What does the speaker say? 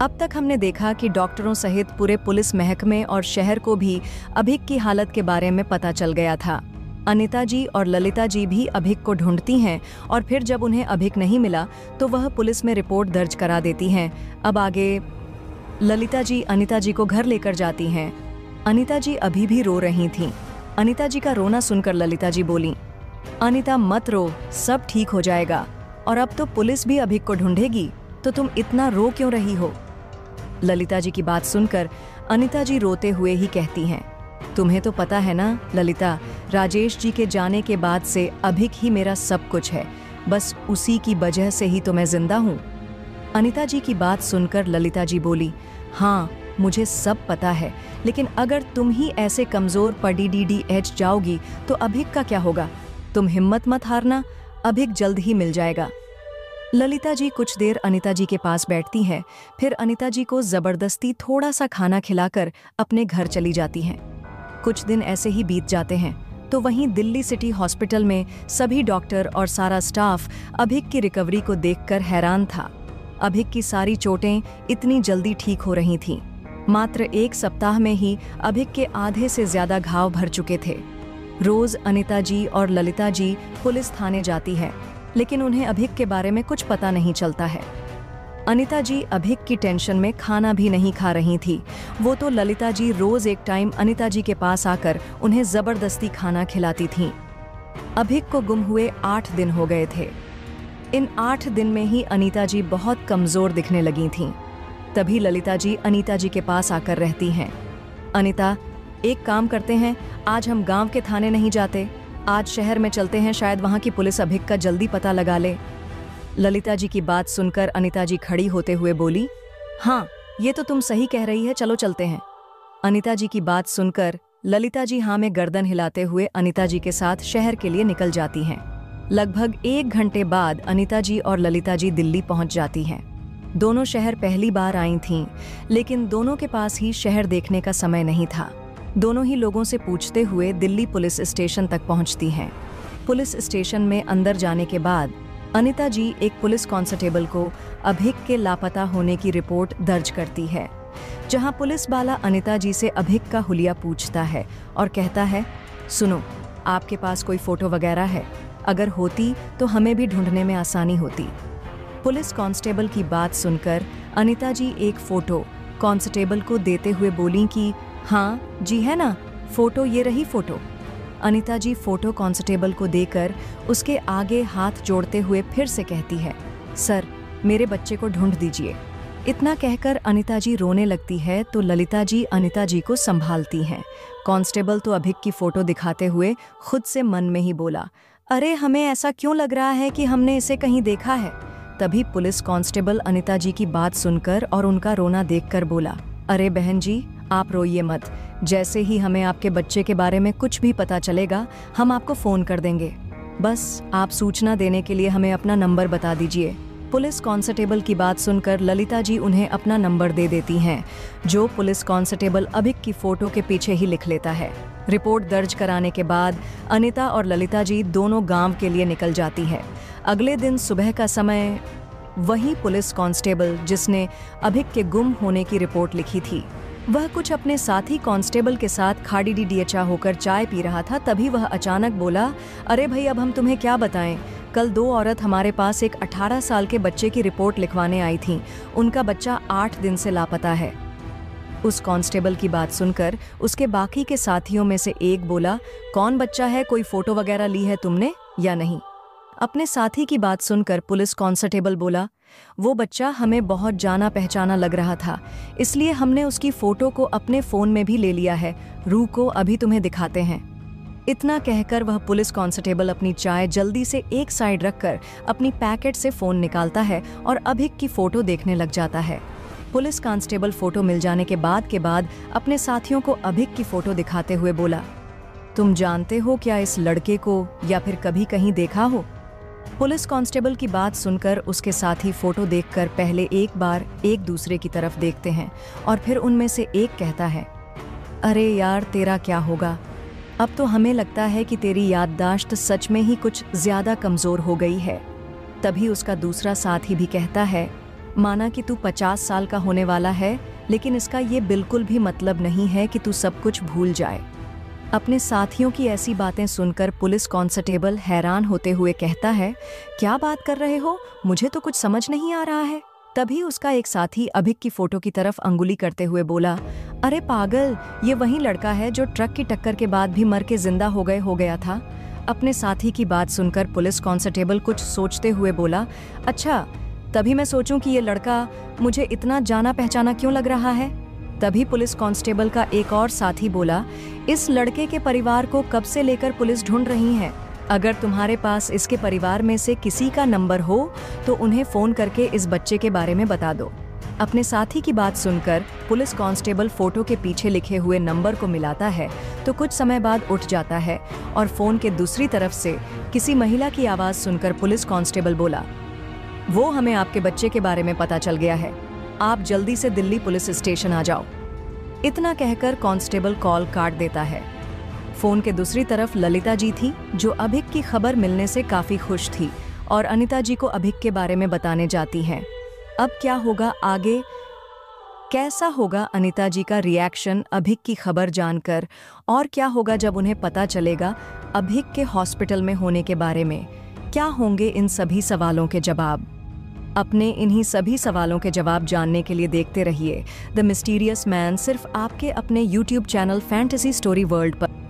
अब तक हमने देखा कि डॉक्टरों सहित पूरे पुलिस महकमे और शहर को भी अभिक की हालत के बारे में पता चल गया था। अनिता जी और ललिता जी भी अभिक को ढूंढती हैं और फिर जब उन्हें अभिक नहीं मिला तो वह पुलिस में रिपोर्ट दर्ज करा देती हैं। अब आगे ललिता जी अनिता जी को घर लेकर जाती हैं। अनिता जी अभी भी रो रही थीं। अनिता जी का रोना सुनकर ललिता जी बोली, अनिता मत रो, सब ठीक हो जाएगा, और अब तो पुलिस भी अभिक को ढूंढेगी, तो तुम इतना रो क्यों रही हो? ललिता जी की बात सुनकर अनिता जी रोते हुए ही कहती हैं, तुम्हें तो पता है ना ललिता, राजेश जी के जाने के बाद से अभिक ही मेरा सब कुछ है, बस उसी की वजह से ही तो मैं जिंदा हूँ। अनिता जी की बात सुनकर ललिता जी बोली, हाँ मुझे सब पता है, लेकिन अगर तुम ही ऐसे कमजोर पड़ीडीडीएच जाओगी तो अभिक का क्या होगा? तुम हिम्मत मत हारना, अभिक जल्द ही मिल जाएगा। ललिता जी कुछ देर अनिता जी के पास बैठती हैं, फिर अनिता जी को जबरदस्ती थोड़ा सा खाना खिलाकर अपने घर चली जाती हैं। कुछ दिन ऐसे ही बीत जाते हैं तो वहीं दिल्ली सिटी हॉस्पिटल में सभी डॉक्टर और सारा स्टाफ अभिक की रिकवरी को देखकर हैरान था। अभिक की सारी चोटें इतनी जल्दी ठीक हो रही थीं। मात्र 1 सप्ताह में ही अभिक के आधे से ज्यादा घाव भर चुके थे। रोज अनिता जी और ललिता जी पुलिस थाने जाती है, लेकिन उन्हें अभिक के बारे में कुछ पता नहीं चलता है। अनिता जी अभिक की टेंशन में खाना भी नहीं खा रही थी। वो तो ललिता जी रोज एक टाइम अनिता जी के पास आकर उन्हें जबरदस्ती खाना खिलाती थीं। अभिक को गुम हुए 8 दिन हो गए थे। इन 8 दिन में ही अनिता जी बहुत कमजोर दिखने लगी थीं। तभी ललिता जी अनिता जी के पास आकर रहती हैं। अनिता, एक काम करते हैं, आज हम गांव के थाने नहीं जाते, आज शहर में चलते हैं, शायद वहां की पुलिस अभिक का जल्दी पता लगा ले। ललिता जी की बात सुनकर अनिता जी खड़ी होते हुए बोली, हाँ ये तो तुम सही कह रही है, चलो चलते हैं। अनिता जी की बात सुनकर ललिता जी हाँ में गर्दन हिलाते हुए अनिता जी के साथ शहर के लिए निकल जाती हैं। लगभग 1 घंटे बाद अनिता जी और ललिता जी दिल्ली पहुंच जाती हैं। दोनों शहर पहली बार आई थीं, लेकिन दोनों के पास ही शहर देखने का समय नहीं था। दोनों ही लोगों से पूछते हुए दिल्ली पुलिस स्टेशन तक पहुंचती हैं। पुलिस स्टेशन में अंदर जाने के बाद अनिता जी एक पुलिस कांस्टेबल को अभिक के लापता होने की रिपोर्ट दर्ज करती है, जहां पुलिस वाला अनिता जी से अभिक का हुलिया पूछता है और कहता है, सुनो, आपके पास कोई फोटो वगैरह है? अगर होती तो हमें भी ढूंढने में आसानी होती। पुलिस कांस्टेबल की बात सुनकर अनिता जी एक फोटो कांस्टेबल को देते हुए बोली कि हाँ जी है ना, फोटो ये रही फोटो। अनिता जी फोटो कांस्टेबल को देकर उसके आगे हाथ जोड़ते हुए फिर से कहती है, सर मेरे बच्चे को ढूंढ दीजिए। इतना कहकर अनिता जी रोने लगती है तो ललिता जी अनिता जी को संभालती हैं। कांस्टेबल तो अभिक की फोटो दिखाते हुए खुद से मन में ही बोला, अरे हमें ऐसा क्यों लग रहा है कि हमने इसे कहीं देखा है। तभी पुलिस कांस्टेबल अनिता जी की बात सुनकर और उनका रोना देखकर बोला, अरे बहन जी आप रोइए मत, जैसे ही हमें आपके बच्चे के बारे में कुछ भी पता चलेगा हम आपको फोन कर देंगे, बस आप सूचना देने के लिए हमें अपना नंबर बता दीजिए। पुलिस कांस्टेबल की बात सुनकर ललिता जी उन्हें अपना नंबर दे देती हैं, जो पुलिस कांस्टेबल अभिक की फोटो के पीछे ही लिख लेता है। रिपोर्ट दर्ज कराने के बाद अनिता और ललिता जी दोनों गांव के लिए निकल जाती हैं। अगले दिन सुबह का समय वही पुलिस कांस्टेबल जिसने अभिक के गुम होने की रिपोर्ट लिखी थी, वह कुछ अपने साथी कांस्टेबल के साथ खाड़ीडीडीएचा होकर चाय पी रहा था। तभी वह अचानक बोला, अरे भाई अब हम तुम्हें क्या बताएं, कल 2 औरत हमारे पास एक 18 साल के बच्चे की रिपोर्ट लिखवाने आई थीं। उनका बच्चा 8 दिन से लापता है। उस कांस्टेबल की बात सुनकर उसके बाकी के साथियों में से एक बोला, कौन बच्चा है, कोई फोटो वगैरह ली है तुमने या नहीं? अपने साथी की बात सुनकर पुलिस कांस्टेबल बोला, वो बच्चा हमें बहुत जाना पहचाना लग रहा था, इसलिए हमने उसकी फोटो को अपने फोन में भी ले लिया है, रुको अभी तुम्हें दिखाते हैं। इतना कहकर वह पुलिस कांस्टेबल अपनी चाय जल्दी से एक साइड रखकर अपनी पैकेट से फोन निकालता है और अभिक की फोटो देखने लग जाता है। पुलिस कांस्टेबल फोटो मिल जाने के बाद अपने साथियों को अभिक की फोटो दिखाते हुए बोला, तुम जानते हो क्या इस लड़के को या फिर कभी कहीं देखा हो? पुलिस कांस्टेबल की बात सुनकर उसके साथी फोटो देखकर पहले एक बार एक दूसरे की तरफ देखते हैं और फिर उनमें से एक कहता है, अरे यार तेरा क्या होगा, अब तो हमें लगता है कि तेरी याददाश्त सच में ही कुछ ज्यादा कमजोर हो गई है। तभी उसका दूसरा साथी भी कहता है, माना कि तू 50 साल का होने वाला है, लेकिन इसका ये बिल्कुल भी मतलब नहीं है कि तू सब कुछ भूल जाए। अपने साथियों की ऐसी बातें सुनकर पुलिस कांस्टेबल हैरान होते हुए कहता है, क्या बात कर रहे हो, मुझे तो कुछ समझ नहीं आ रहा है। तभी उसका एक साथी अभिक की फोटो की तरफ अंगुली करते हुए बोला, अरे पागल, ये वही लड़का है जो ट्रक की टक्कर के बाद भी मर के जिंदा हो गया था। अपने साथी की बात सुनकर पुलिस कांस्टेबल कुछ सोचते हुए बोला, अच्छा, तभी मैं सोचूं कि ये लड़का मुझे इतना जाना पहचाना क्यों लग रहा है। तभी पुलिस कांस्टेबल का एक और साथी बोला, इस लड़के के परिवार को कब से लेकर पुलिस ढूंढ रही है। अगर तुम्हारे पास इसके परिवार में से किसी का नंबर हो तो उन्हें फोन करके इस बच्चे के बारे में बता दो। अपने साथी की बात सुनकर पुलिस कांस्टेबल फोटो के पीछे लिखे हुए नंबर को मिलाता है तो कुछ समय बाद उठ जाता है और फोन के दूसरी तरफ से किसी महिला की आवाज सुनकर पुलिस कांस्टेबल बोला, वो हमें आपके बच्चे के बारे में पता चल गया है, आप जल्दी से दिल्ली पुलिस स्टेशन आ जाओ। इतना कहकर कांस्टेबल कॉल काट देता है। फोन के दूसरी तरफ ललिता जी थी, जो अभिक की खबर मिलने से काफी खुश थी और अनिता जी को अभिक के बारे में बताने जाती हैं। अब क्या होगा आगे, कैसा होगा अनिता जी का रिएक्शन अभिक की खबर जानकर, और क्या होगा जब उन्हें पता चलेगा अभिक के हॉस्पिटल में होने के बारे में, क्या होंगे इन सभी सवालों के जवाब। अपने इन्हीं सभी सवालों के जवाब जानने के लिए देखते रहिए द मिस्टीरियस मैन, सिर्फ आपके अपने YouTube channel fantasy story world पर।